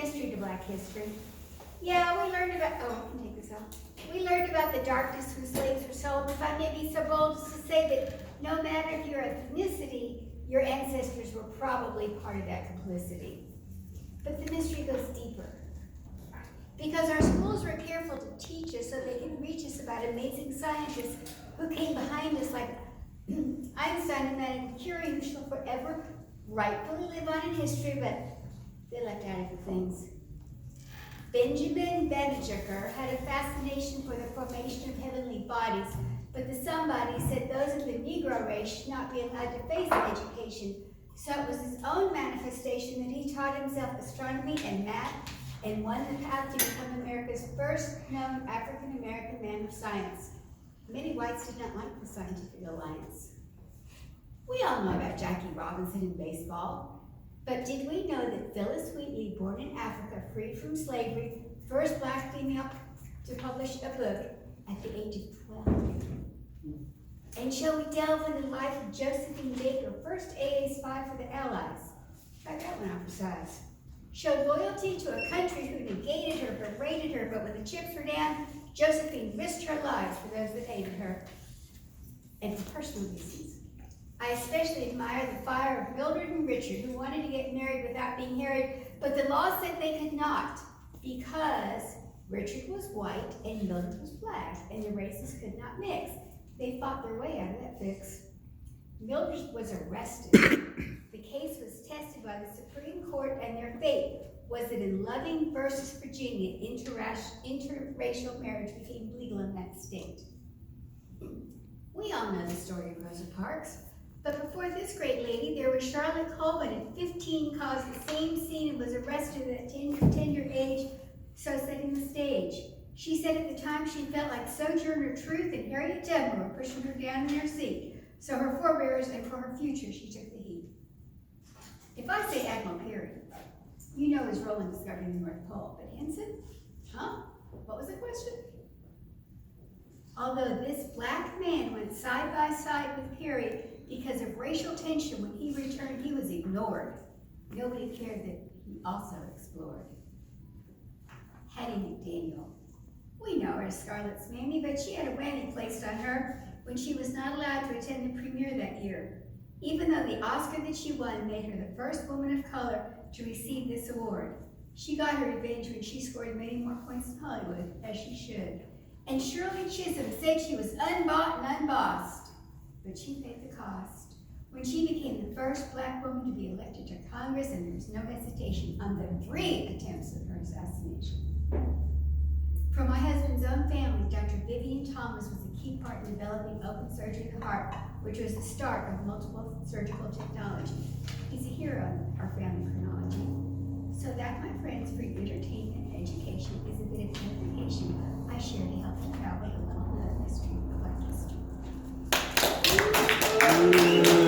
mystery to Black history. Yeah, we learned about, oh, I can take this out. We learned about the darkness when slaves were sold. If I may be so bold as to say that no matter if your ethnicity, your ancestors were probably part of that complicity. But the mystery goes deeper. Because our schools were careful to teach us so they could reach us about amazing scientists who came behind us like Einstein and Madame Curie, who shall forever rightfully live on in history, but they left out other things. Benjamin Banneker had a fascination for the formation of heavenly bodies, but the somebody said those of the Negro race should not be allowed to face education. So it was his own manifestation that he taught himself astronomy and math and won the path to become America's first known African-American man of science. Many whites did not like the Scientific Alliance. We all know about Jackie Robinson in baseball. But did we know that Phyllis Wheatley, born in Africa, freed from slavery, first Black female to publish a book at the age of 12? And shall we delve into the life of Josephine Baker, first AA spy for the Allies? I got one out for size. Showed loyalty to a country who negated her, berated her, but when the chips were down, Josephine risked her lives for those that hated her. And for personal reasons. I especially admire the fire of Mildred and Richard, who wanted to get married without being married, but the law said they could not because Richard was white and Mildred was Black, and the races could not mix. They fought their way out of that fix. Mildred was arrested. The case was tested by the Supreme Court, and their fate was that in Loving versus Virginia, interracial marriage became legal in that state. We all know the story of Rosa Parks. But before this great lady, there was Charlotte Coleman at 15, caused the same scene and was arrested at a tender age, so setting the stage. She said at the time she felt like Sojourner Truth and Harriet Tubman were pushing her down in their seat. So her forebears and for her future, she took the heat. If I say Admiral Peary, you know his role in discovering the North Pole. But Henson? Huh? What was the question? Although this Black man went side by side with Peary, because of racial tension, when he returned, he was ignored. Nobody cared that he also explored. Hattie McDaniel. We know her as Scarlett's Mammy, but she had a whammy placed on her when she was not allowed to attend the premiere that year, even though the Oscar that she won made her the first woman of color to receive this award. She got her revenge when she scored many more points in Hollywood, as she should. And Shirley Chisholm said she was unbought and unbossed, but she paid the cost when she became the first Black woman to be elected to Congress, and there was no hesitation on the 3 attempts of her assassination. For my husband's own family, Dr. Vivian Thomas was a key part in developing open surgery of the heart, which was the start of multiple surgical technology. He's a hero in our family chronology. So that, my friends, for your entertainment and education is a bit of information I share to help you travel a little bit of history of Black history.